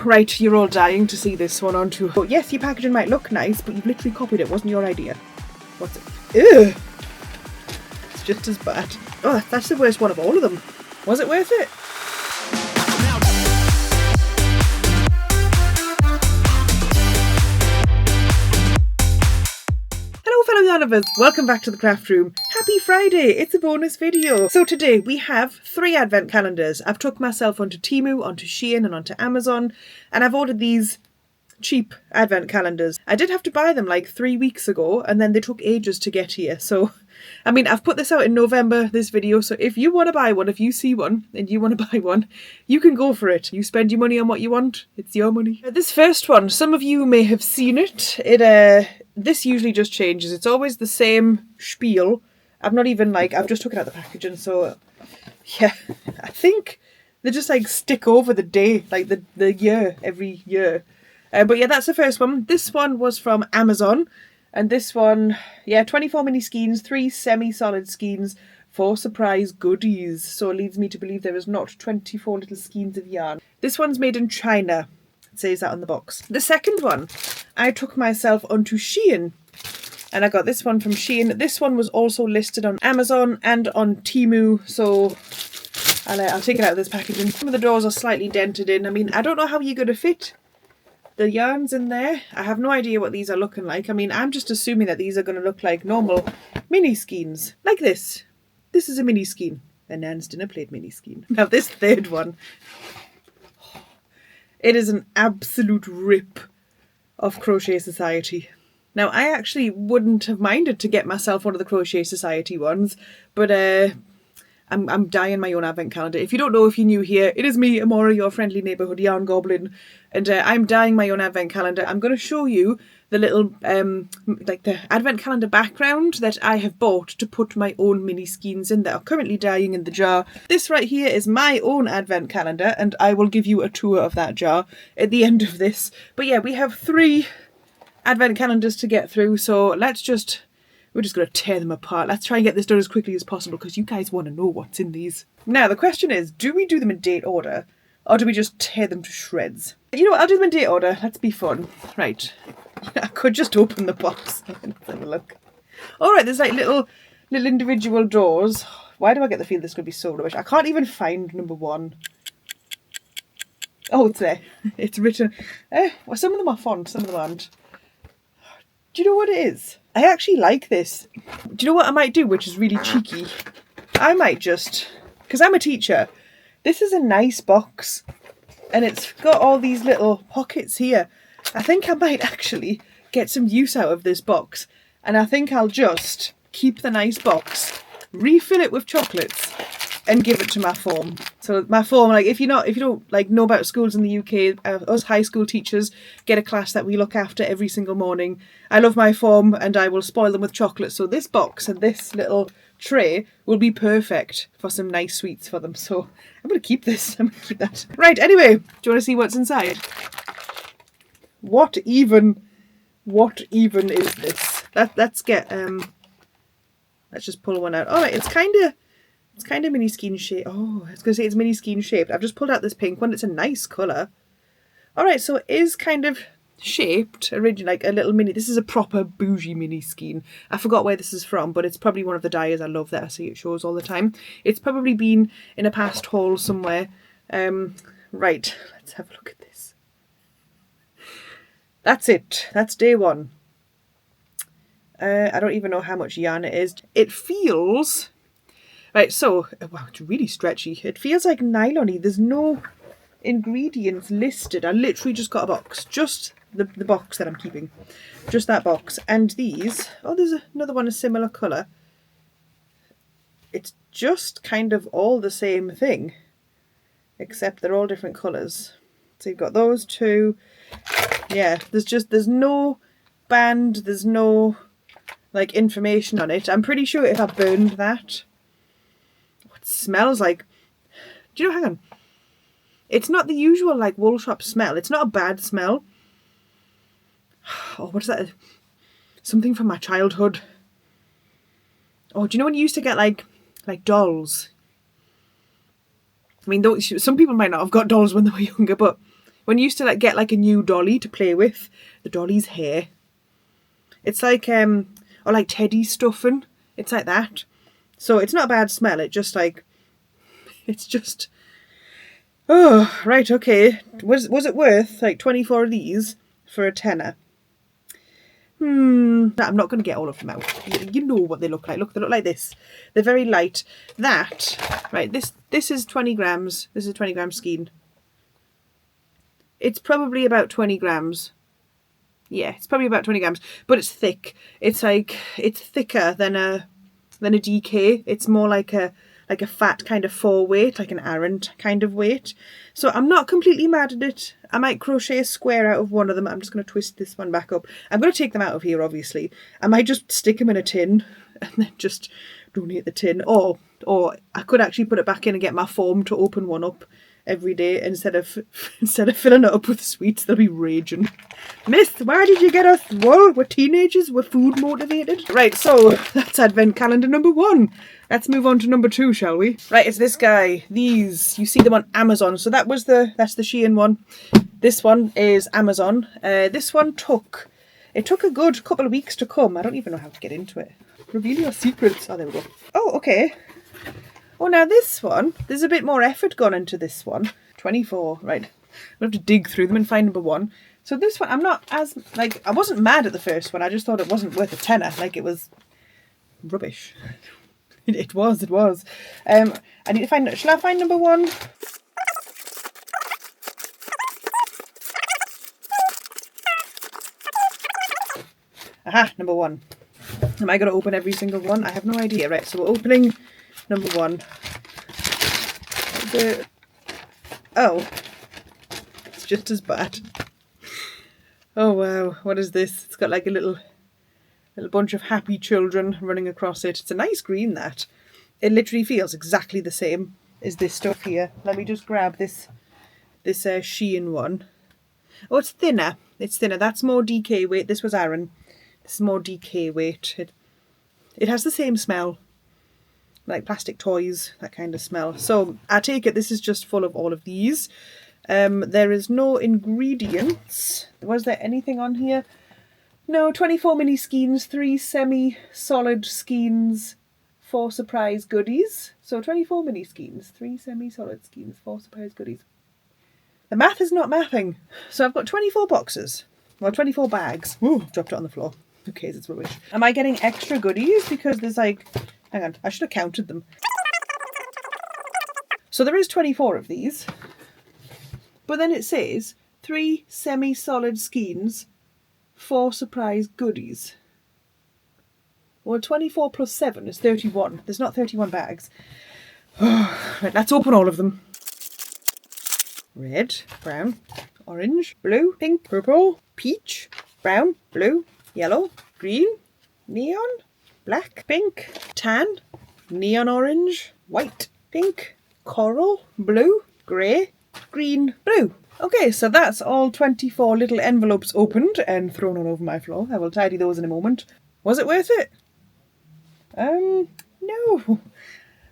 Right, you're all dying to see this one, aren't you? But yes, your packaging might look nice, but you've literally copied it. Wasn't your idea. What's it? Ew! It's just as bad. Oh, that's the worst one of all of them. Was it worth it? Hello fellow yarnivers, welcome back to the craft room. Happy Friday, it's a bonus video. So today we have 3 advent calendars. I've took myself onto Temu, onto Shein and onto Amazon, and I've ordered these cheap advent calendars. I did have to buy them like 3 weeks ago and then they took ages to get here. So, I mean, I've put this out in November, this video, so if you want to buy one, if you see one and you want to buy one, you can go for it. You spend your money on what you want, it's your money. This first one, some of you may have seen it. This usually just changes. It's always the same spiel. I've just took it out the packaging, so yeah, I think they just like stick over the day, like the year, every year. But yeah, that's the first one. This one was from Amazon, and this one, yeah, 24 mini skeins, 3 semi-solid skeins, 4 surprise goodies. So it leads me to believe there is not 24 little skeins of yarn. This one's made in China. It says that on the box. The second one, I took myself onto Shein, and I got this one from Shein. This one was also listed on Amazon and on Temu, so I'll take it out of this packaging. Some of the doors are slightly dented in. I mean, I don't know how you're going to fit the yarns in there. I have no idea what these are looking like. I mean, I'm just assuming that these are going to look like normal mini skeins. Like this. This is a mini skein. A Nan's dinner plate mini skein. Now this third one, it is an absolute rip of Crochet Society. Now, I actually wouldn't have minded to get myself one of the Crochet Society ones, but I'm dyeing my own advent calendar. If you don't know, if you're new here, it is me, Amora, your friendly neighbourhood yarn goblin, and I'm dyeing my own advent calendar. I'm going to show you the little, like the advent calendar background that I have bought to put my own mini skeins in that are currently dyeing in the jar. This right here is my own advent calendar, and I will give you a tour of that jar at the end of this. But yeah, we have 3 advent calendars to get through, so we're just going to tear them apart. Let's try and get this done as quickly as possible because you guys want to know what's in these. Now, the question is, do we do them in date order or do we just tear them to shreds? You know what, I'll do them in date order. Let's be fun. Right. I could just open the box. Let's have a look. All right, there's like little individual doors. Why do I get the feeling this is going to be so rubbish? I can't even find number 1. Oh, it's there. It's written. Well, some of them are font, some of them aren't. Do you know what it is? I actually like this. Do you know what I might do, which is really cheeky? I might just, because I'm a teacher, this is a nice box and it's got all these little pockets here. I think I might actually get some use out of this box, and I think I'll just keep the nice box, refill it with chocolates and give it to my form. So my form, like if you don't like know about schools in the UK, us high school teachers get a class that we look after every single morning. I love my form and I will spoil them with chocolate. So this box and this little tray will be perfect for some nice sweets for them. So I'm going to keep this. I'm going to keep that. Right, anyway, do you want to see what's inside? What even is this? Let's just pull one out. All right, it's kind of mini skein shaped. Oh, I was going to say it's mini skein shaped. I've just pulled out this pink one. It's a nice colour. Alright, so it is kind of shaped originally like a little mini. This is a proper bougie mini skein. I forgot where this is from, but it's probably one of the dyers I love that I see it shows all the time. It's probably been in a past haul somewhere. Right, let's have a look at this. That's it. That's day 1. I don't even know how much yarn it is. It feels... Right, so, wow, it's really stretchy. It feels like nylon-y. There's no ingredients listed. I literally just got a box. Just the box that I'm keeping. Just that box. And these... Oh, there's another one, a similar colour. It's just kind of all the same thing. Except they're all different colours. So you've got those 2. Yeah, there's no band. There's no, like, information on it. I'm pretty sure if I burned that... Smells like, do you know, hang on, it's not the usual like wool shop smell. It's not a bad smell. Oh, what is that? Something from my childhood. Oh, do you know when you used to get like dolls? I mean, some people might not have got dolls when they were younger, but When you used to like get like a new dolly to play with, the dolly's hair. It's like or like teddy stuffing. It's like that. So it's not a bad smell. It just like, it's just, oh, right, okay. Was it worth like 24 of these for a tenner? I'm not going to get all of them out. You know what they look like. Look, they look like this. They're very light. That, right, this is 20 grams. This is a 20 gram skein. It's probably about 20 grams. Yeah, it's probably about 20 grams, but it's thick. It's like, it's thicker than a DK. It's more like a fat kind of 4 weight, like an errant kind of weight. So I'm not completely mad at it. I might crochet a square out of one of them. I'm just going to twist this one back up. I'm going to take them out of here, obviously. I might just stick them in a tin and then just donate the tin. Or I could actually put it back in and get my foam to open one up every day instead of filling it up with sweets. They'll be raging. Miss, why did you get us? Well, we're teenagers, we're food motivated. Right, so that's advent calendar number 1. Let's move on to number 2, shall we? Right, it's this guy. These, you see them on Amazon. So that's the Shein one. This one is Amazon. This one took a good couple of weeks to come. I don't even know how to get into it. Reveal your secrets. Oh, there we go. Oh, okay. Oh, now this one, there's a bit more effort gone into this one. 24, right. We'll have to dig through them and find number 1. So this one, I'm not as, like, I wasn't mad at the first one. I just thought it wasn't worth a tenner. Like, it was rubbish. It was. I need to find, shall I find number 1? Aha, number 1. Am I going to open every single one? I have no idea. Right, so we're opening number 1. Oh, it's just as bad. Oh wow, what is this? It's got like a little bunch of happy children running across it. It's a nice green, that. It literally feels exactly the same as this stuff here. Let me just grab this Shein one. Oh, it's thinner. It's thinner. That's more DK weight. This was Aaron. This is more DK weight. It has the same smell. Like plastic toys, that kind of smell. So I take it this is just full of all of these. There is no ingredients. Was there anything on here? No, 24 mini skeins, 3 semi-solid skeins, 4 surprise goodies. So 24 mini skeins, 3 semi-solid skeins, 4 surprise goodies. The math is not mathing. So I've got 24 boxes. Well, 24 bags. Ooh, dropped it on the floor. Who cares, it's rubbish. Am I getting extra goodies? Because there's like... Hang on, I should have counted them. So there is 24 of these. But then it says 3 semi-solid skeins, 4 surprise goodies. Well, 24 plus 7 is 31. There's not 31 bags. Right, let's open all of them. Red, brown, orange, blue, pink, purple, peach, brown, blue, yellow, green, neon, black, pink, tan, neon orange, white, pink, coral, blue, grey, green, blue. Okay, so that's all 24 little envelopes opened and thrown all over my floor. I will tidy those in a moment. Was it worth it? No.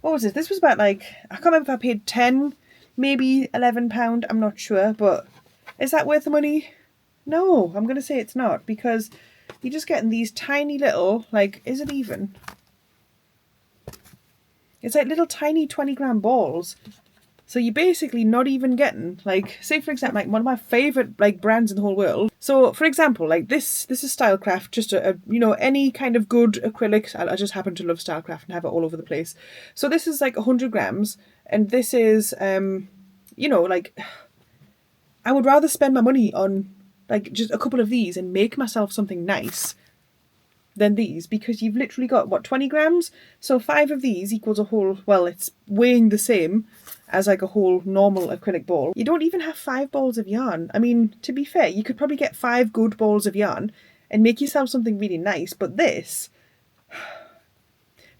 What was it? This was about like, I can't remember if I paid 10, maybe £11, I'm not sure, but is that worth the money? No, I'm going to say it's not, because you're just getting these tiny little, like, is it even? It's like little tiny 20-gram balls. So you're basically not even getting, like, say for example, like one of my favourite like brands in the whole world. So for example, like this is Stylecraft, just a you know, any kind of good acrylic. I just happen to love Stylecraft and have it all over the place. So this is like 100 grams, and this is you know, like, I would rather spend my money on like just a couple of these and make myself something nice than these, because you've literally got, what, 20 grams? So 5 of these equals a whole, well, it's weighing the same as like a whole normal acrylic ball. You don't even have 5 balls of yarn. I mean, to be fair, you could probably get 5 good balls of yarn and make yourself something really nice, but this,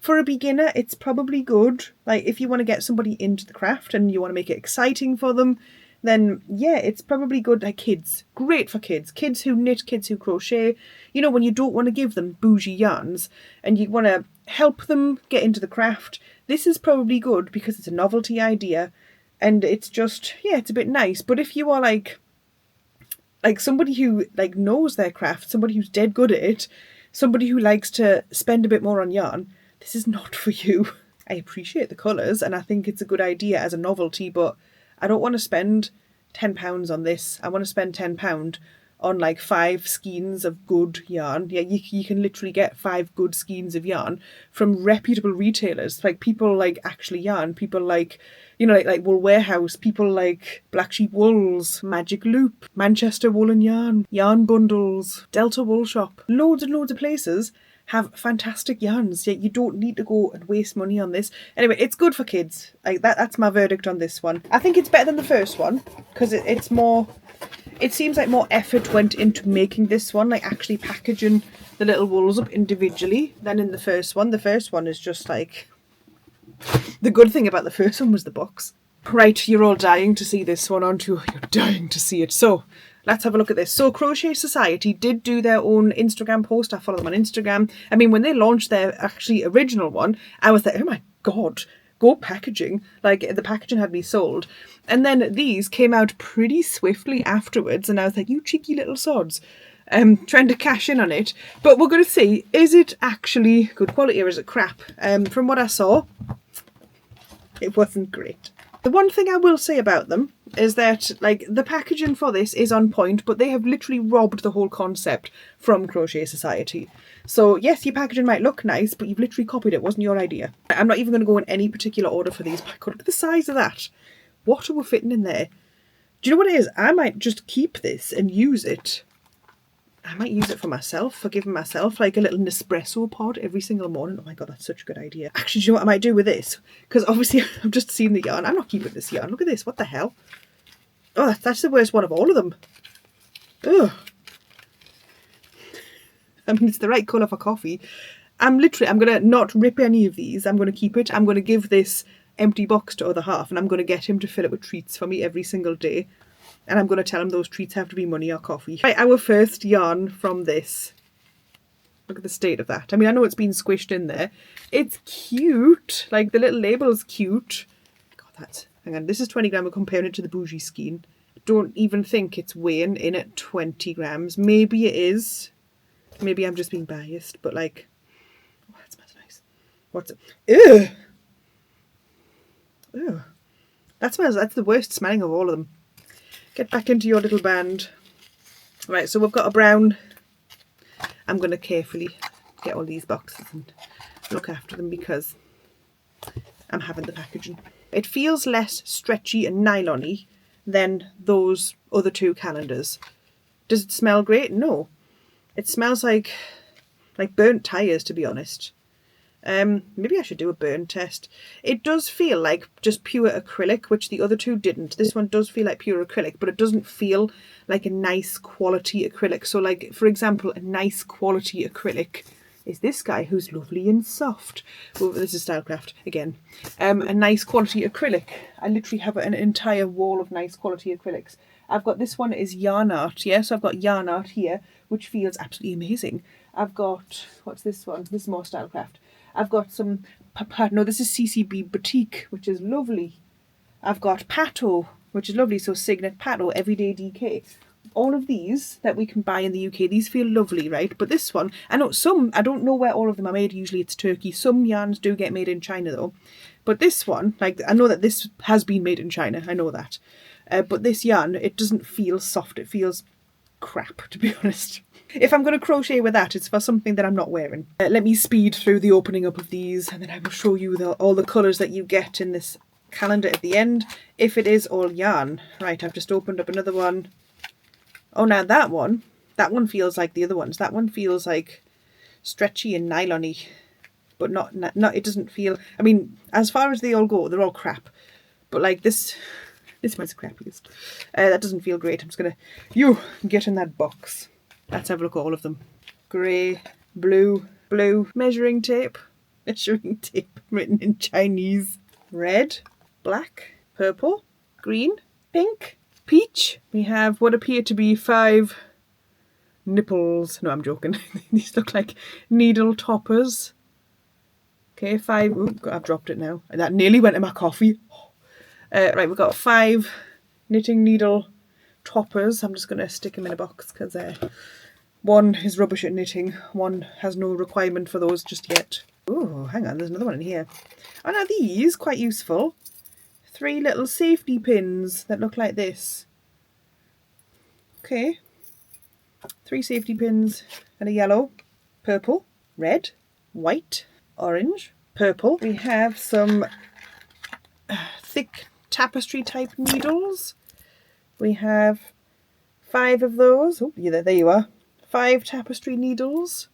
for a beginner, it's probably good. Like, if you want to get somebody into the craft and you want to make it exciting for them, then yeah, it's probably good. Like kids, great for kids. Kids who knit, kids who crochet. You know, when you don't want to give them bougie yarns and you want to help them get into the craft, this is probably good because it's a novelty idea and it's just, yeah, it's a bit nice. But if you are like like somebody who like knows their craft, somebody who's dead good at it, somebody who likes to spend a bit more on yarn, this is not for you. I appreciate the colours and I think it's a good idea as a novelty, but I don't want to spend £10 on this. I want to spend £10 on like 5 skeins of good yarn. Yeah, you can literally get 5 good skeins of yarn from reputable retailers, like people like Actually Yarn, people like, you know, like Wool Warehouse, people like Black Sheep Wools, Magic Loop, Manchester Wool and Yarn, Yarn Bundles, Delta Wool Shop. Loads and loads of places have fantastic yarns, yet you don't need to go and waste money on this. Anyway, it's good for kids. Like that's my verdict on this one. I think it's better than the first one because it's more, it seems like more effort went into making this one, like actually packaging the little wools up individually than in the first one. The first one is just like, the good thing about the first one was the box. Right, you're all dying to see this one, aren't you? You're dying to see it. So let's have a look at this. So Crochet Society did do their own Instagram post. I follow them on Instagram. I mean, when they launched their actually original one, I was like, oh my God, go packaging. Like the packaging had me sold. And then these came out pretty swiftly afterwards. And I was like, you cheeky little sods. Trying to cash in on it. But we're going to see, is it actually good quality or is it crap? From what I saw, it wasn't great. The one thing I will say about them is that like the packaging for this is on point, but they have literally robbed the whole concept from Crochet Society. So yes, your packaging might look nice, but you've literally copied it. It wasn't your idea. I'm not even going to go in any particular order for these, but look at the size of that. What are we fitting in there? Do you know what it is? I might just keep this and use it. I might use it for myself, for giving myself like a little Nespresso pod every single morning. Oh my God, that's such a good idea. Actually, do you know what I might do with this? Because obviously I've just seen the yarn. I'm not keeping this yarn. Look at this. What the hell? Oh, that's the worst one of all of them. Ugh. I mean, it's the right colour for coffee. I'm going to not rip any of these. I'm going to keep it. I'm going to give this empty box to other half and I'm going to get him to fill it with treats for me every single day. And I'm going to tell him those treats have to be money or coffee. Right, our first yarn from this. Look at the state of that. I mean, I know it's been squished in there. It's cute. Like, the little label's cute. God, that's... Hang on, this is 20 grams. We're comparing it to the bougie skein. Don't even think it's weighing in at 20 grams. Maybe it is. Maybe I'm just being biased. But, like... Oh, that smells nice. What's it? Ew! Ew. That's the worst smelling of all of them. Get back into your little band. Right, so we've got a brown. I'm going to carefully get all these boxes and look after them because I'm having the packaging. It feels less stretchy and nylon-y than those other 2 calendars. Does it smell great? No. It smells like burnt tyres, to be honest. Maybe I should do a burn test. It does feel like just pure acrylic, which the other 2 didn't. This one does feel like pure acrylic, but it doesn't feel like a nice quality acrylic. So like, for example, a nice quality acrylic is this guy who's lovely and soft. Oh, this is Stylecraft again. A nice quality acrylic. I literally have an entire wall of nice quality acrylics. I've got this one is Yarn Art. Yeah, so I've got Yarn Art here, which feels absolutely amazing. I've got, what's this one? This is more Stylecraft. I've got some, no, this is CCB Boutique, which is lovely. I've got Pato, which is lovely. So Signet Pato, Everyday DK. All of these that we can buy in the UK, these feel lovely, right? But this one, I know some, I don't know where all of them are made. Usually it's Turkey. Some yarns do get made in China though. But this one, like, I know that this has been made in China. I know that. But this yarn, it doesn't feel soft. It feels crap, to be honest. If I'm going to crochet with that, it's for something that I'm not wearing. Let me speed through the opening up of these and then I will show you all the colours that you get in this calendar at the end, if it is all yarn. Right, I've just opened up another one. Oh, now that one feels like the other ones. That one feels like stretchy and nylon-y, but not, it doesn't feel, I mean, as far as they all go, they're all crap. But like this one's the crappiest. That doesn't feel great. I'm just going to, get in that box. Let's have a look at all of them. Grey, blue, measuring tape written in Chinese. Red, black, purple, green, pink, peach. We have what appear to be 5 nipples. No, I'm joking. These look like needle toppers. Okay, 5. Ooh, I've dropped it now. That nearly went in my coffee. Right, we've got 5 knitting needle toppers. I'm just going to stick them in a box because one is rubbish at knitting. One has no requirement for those just yet. Oh, hang on, there's another one in here. Oh, now these, quite useful. 3 little safety pins that look like this. Okay. 3 safety pins and a yellow, purple, red, white, orange, purple. We have some thick tapestry type needles. We have 5 of those. Oh, yeah, there you are. 5 tapestry needles.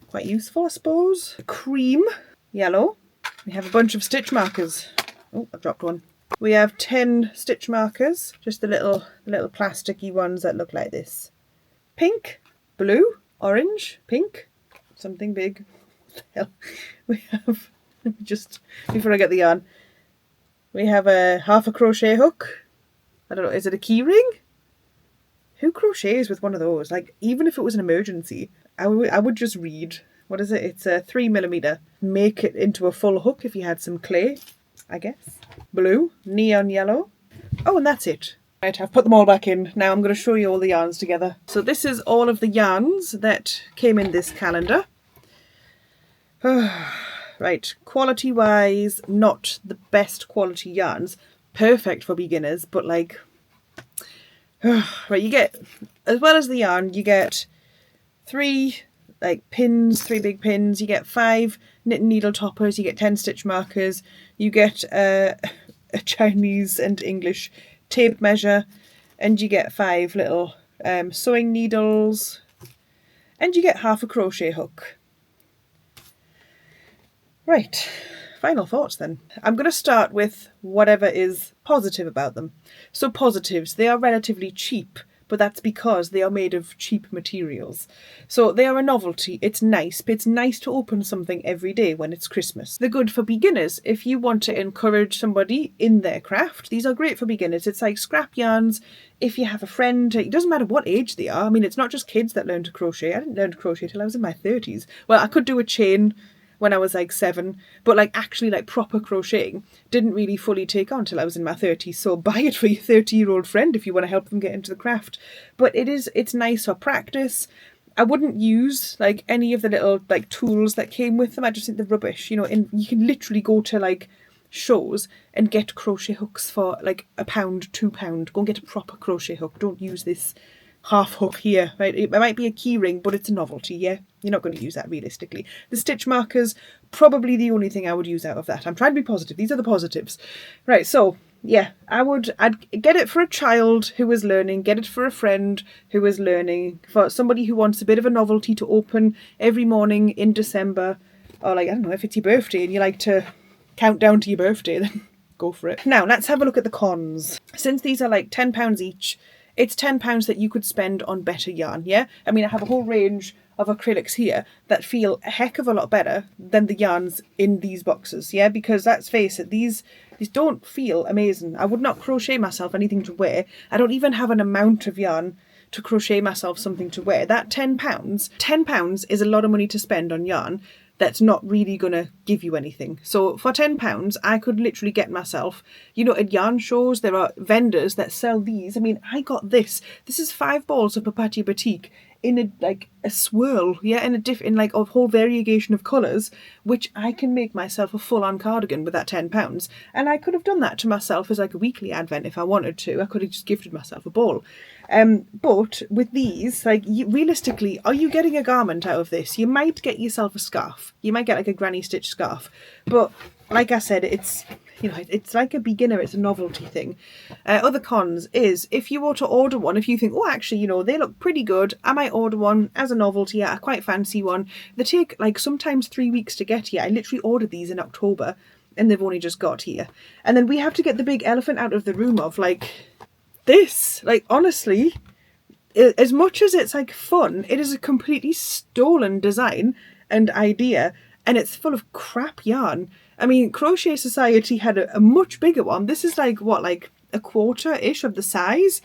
Quite useful, I suppose. Cream, yellow. We have a bunch of stitch markers. Oh, I dropped one. We have 10 stitch markers, just the little plasticky ones that look like this. Pink, blue, orange, pink, something big. What the hell? We have, just before I get the yarn, we have a half a crochet hook. I don't know, is it a key ring? Who crochets with one of those? Like, even if it was an emergency, I would just read. What is it? It's a 3mm. Make it into a full hook if you had some clay, I guess. Blue, neon yellow. Oh, and that's it. Right, I've put them all back in. Now I'm going to show you all the yarns together. So this is all of the yarns that came in this calendar. Right, quality-wise, not the best quality yarns. Perfect for beginners, but like... right, you get, as well as the yarn, you get 3 like pins, 3 big pins. You get 5 knit and needle toppers. You get 10 stitch markers. You get a Chinese and English tape measure, and you get 5 little sewing needles, and you get half a crochet hook. Right, final thoughts then. I'm going to start with whatever is positive about them. So positives, they are relatively cheap, but that's because they are made of cheap materials. So they are a novelty. It's nice, but it's nice to open something every day when it's Christmas. They're good for beginners. If you want to encourage somebody in their craft, these are great for beginners. It's like scrap yarns. If you have a friend, it doesn't matter what age they are. I mean, it's not just kids that learn to crochet. I didn't learn to crochet till I was in my 30s. Well, I could do a chain when I was like 7, but like actually like proper crocheting didn't really fully take on till I was in my 30s. So buy it for your 30-year-old friend if you want to help them get into the craft. But it's nice for practice. I wouldn't use like any of the little like tools that came with them. I just think they're rubbish, you know. And you can literally go to like shows and get crochet hooks for like £1, £2. Go and get a proper crochet hook. Don't use this half hook here, right? It might be a key ring, but it's a novelty, yeah? You're not going to use that realistically. The stitch markers, probably the only thing I would use out of that. I'm trying to be positive. These are the positives. Right, so, yeah, I'd get it for a child who is learning, get it for a friend who is learning, for somebody who wants a bit of a novelty to open every morning in December, or like, I don't know, if it's your birthday and you like to count down to your birthday, then go for it. Now, let's have a look at the cons. Since these are like £10 each, it's £10 that you could spend on better yarn, yeah? I mean, I have a whole range of acrylics here that feel a heck of a lot better than the yarns in these boxes, yeah? Because let's face it, these don't feel amazing. I would not crochet myself anything to wear. I don't even have an amount of yarn to crochet myself something to wear. That £10 is a lot of money to spend on yarn that's not really going to give you anything. So for £10, I could literally get myself, you know, at yarn shows, there are vendors that sell these. I mean, I got this. This is 5 balls of Papatia Batik in a swirl, yeah, in like a whole variegation of colours, which I can make myself a full-on cardigan with that £10. And I could have done that to myself as like a weekly advent if I wanted to. I could have just gifted myself a ball. But with these, like, realistically, are you getting a garment out of this? You might get yourself a scarf. You might get like a granny stitch scarf. But like I said, it's, you know, it's like a beginner, it's a novelty thing. Other cons is if you were to order one, if you think, oh, actually, you know, they look pretty good, I might order one as a novelty. I quite fancy one. They take like sometimes 3 weeks to get here. I literally ordered these in October and they've only just got here. And then we have to get the big elephant out of the room of like this. Like, honestly, as much as it's like fun, it is a completely stolen design and idea, and it's full of crap yarn. I mean, Crochet Society had a much bigger one. This is like, what, like a quarter-ish of the size?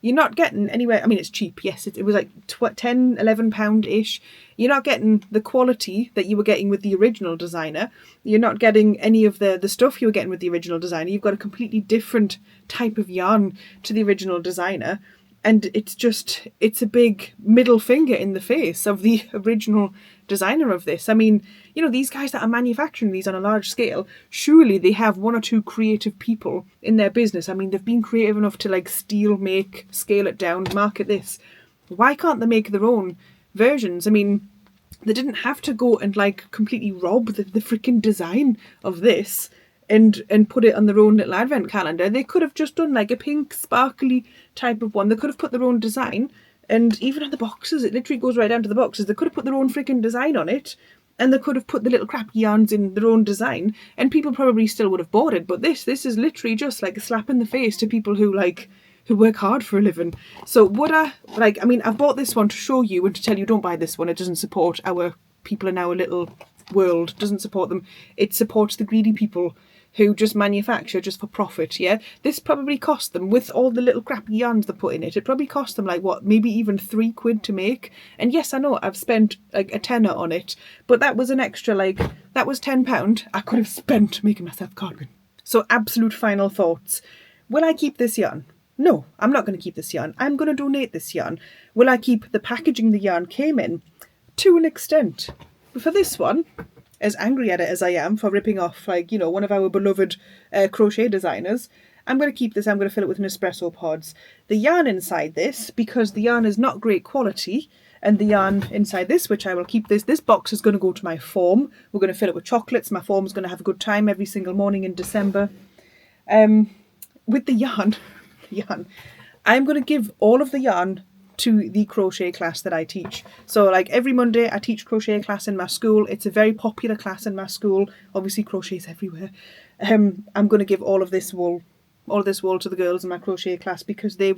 you're not getting anywhere. I mean, it's cheap, yes, it was like £10-11 ish. You're not getting the quality that you were getting with the original designer. You're not getting any of the stuff you were getting with the original designer. You've got a completely different type of yarn to the original designer. And it's a big middle finger in the face of the original designer of this. I mean, you know, these guys that are manufacturing these on a large scale, surely they have one or two creative people in their business. I mean, they've been creative enough to like steal, make, scale it down, market this. Why can't they make their own versions? I mean, they didn't have to go and like completely rob the freaking design of this and put it on their own little advent calendar. They could have just done like a pink sparkly type of one. They could have put their own design, and even on the boxes, it literally goes right down to the boxes. They could have put their own freaking design on it, and they could have put the little crappy yarns in their own design, and people probably still would have bought it. But this is literally just like a slap in the face to people who work hard for a living. So would I, like, I mean, I've bought this one to show you and to tell you don't buy this one. It doesn't support our people in our little world. It doesn't support them. It supports the greedy people who just manufacture just for profit, yeah? This probably cost them, with all the little crappy yarns they put in it, it probably cost them like, what, maybe even £3 to make. And yes, I know I've spent like a tenner on it, but that was an extra, like, that was £10 I could have spent making myself a cardigan. So absolute final thoughts. Will I keep this yarn? No, I'm not going to keep this yarn. I'm going to donate this yarn. Will I keep the packaging the yarn came in? To an extent. But for this one, as angry at it as I am for ripping off, like, you know, one of our beloved crochet designers, I'm going to keep this. I'm going to fill it with Nespresso pods. The yarn inside this, because the yarn is not great quality, and the yarn inside this, which I will keep this box is going to go to my form. We're going to fill it with chocolates. My form's going to have a good time every single morning in December. With the yarn, I'm going to give all of the yarn to the crochet class that I teach. So like every Monday I teach crochet class in my school. It's a very popular class in my school. Obviously crochet's everywhere. I'm going to give all of this wool to the girls in my crochet class because they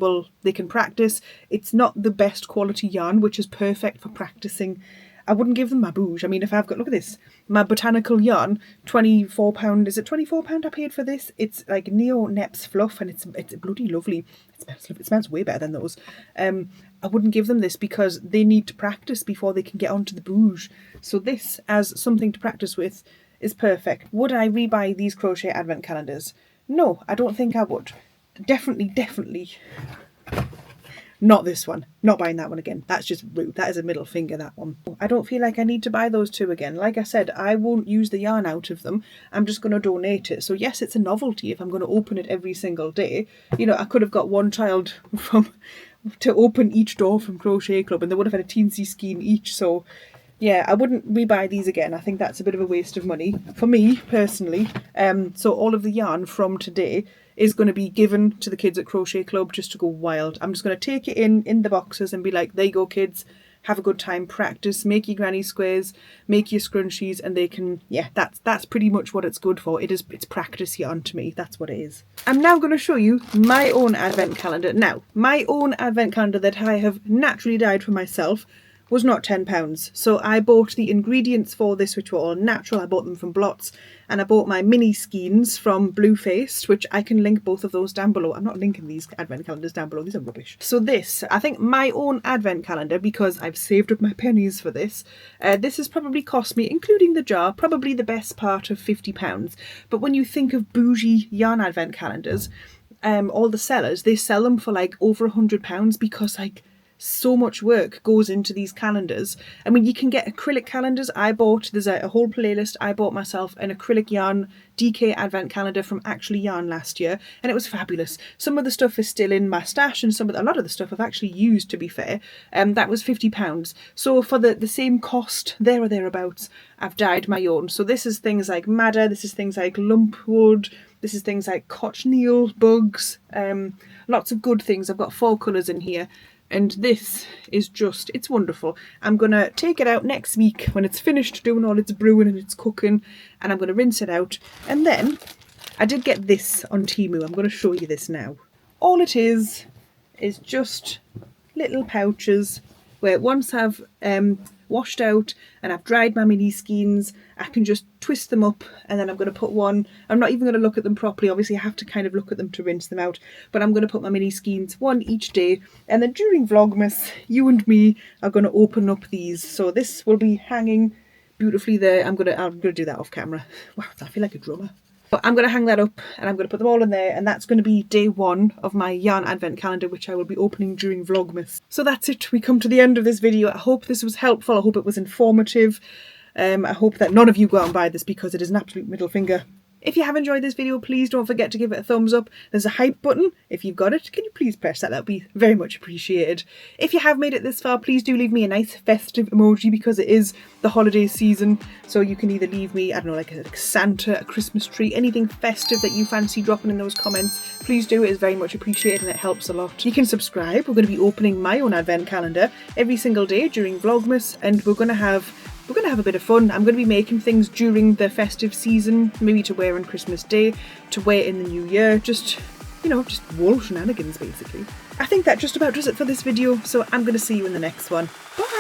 can practice. It's not the best quality yarn, which is perfect for practicing. I wouldn't give them my bouge. I mean, if I've got, look at this, my botanical yarn, £24. Is it £24 I paid for this? It's like Neo Neps fluff, and it's bloody lovely. It smells way better than those. I wouldn't give them this because they need to practice before they can get onto the bouge. So this, as something to practice with, is perfect. Would I rebuy these crochet advent calendars? No, I don't think I would. Definitely. Not this one. Not buying that one again. That's just rude. That is a middle finger, that one. I don't feel like I need to buy those two again. Like I said, I won't use the yarn out of them. I'm just going to donate it. So yes, it's a novelty if I'm going to open it every single day. You know, I could have got one child to open each door from Crochet Club and they would have had a teensy skein each. So yeah, I wouldn't rebuy these again. I think that's a bit of a waste of money for me personally. So all of the yarn from today is going to be given to the kids at Crochet Club just to go wild. I'm just going to take it in the boxes and be like, there you go kids, have a good time, practice, make your granny squares, make your scrunchies, and they can, yeah, that's pretty much what it's good for. It's practice yarn to me. That's what it is. I'm now going to show you my own advent calendar. Now, my own advent calendar that I have naturally dyed for myself was not £10. So I bought the ingredients for this, which were all natural. I bought them from Blots, and I bought my mini skeins from Bluefaced, which I can link both of those down below. I'm not linking these advent calendars down below. These are rubbish. So this, I think my own advent calendar, because I've saved up my pennies for this, this has probably cost me, including the jar, probably the best part of £50. But when you think of bougie yarn advent calendars, all the sellers, they sell them for like over £100 because like so much work goes into these calendars. I mean, you can get acrylic calendars. I bought, there's a whole playlist, I bought myself an acrylic yarn DK advent calendar from Actually Yarn last year, and it was fabulous. Some of the stuff is still in my stash, and a lot of the stuff I've actually used, to be fair. That was £50. So for the same cost, there or thereabouts, I've dyed my own. So this is things like madder, this is things like lumpwood, this is things like cochineal bugs, lots of good things. I've got 4 colours in here. And this is just, it's wonderful. I'm going to take it out next week when it's finished doing all its brewing and its cooking, and I'm going to rinse it out. And then I did get this on Temu. I'm going to show you this now. All it is just little pouches where once I've washed out and I've dried my mini skeins, I can just twist them up, and then I'm going to put one, I'm not even going to look at them properly, obviously I have to kind of look at them to rinse them out, but I'm going to put my mini skeins one each day, and then during Vlogmas you and me are going to open up these. So this will be hanging beautifully there. I'm gonna do that off camera. Wow, I feel like a drummer. But I'm going to hang that up and I'm going to put them all in there, and that's going to be day 1 of my yarn advent calendar, which I will be opening during Vlogmas. So that's it, we come to the end of this video. I hope this was helpful, I hope it was informative. I hope that none of you go out and buy this because it is an absolute middle finger. If you have enjoyed this video, please don't forget to give it a thumbs up. There's a hype button. If you've got it, can you please press that? That would be very much appreciated. If you have made it this far, please do leave me a nice festive emoji because it is the holiday season. So you can either leave me, I don't know, like a Santa, a Christmas tree, anything festive that you fancy dropping in those comments. Please do, it is very much appreciated and it helps a lot. You can subscribe. We're going to be opening my own advent calendar every single day during Vlogmas, and we're going to have a bit of fun. I'm going to be making things during the festive season, maybe to wear on Christmas Day, to wear in the new year, just, you know, just wall shenanigans basically. I think that just about does it for this video, so I'm going to see you in the next one. Bye!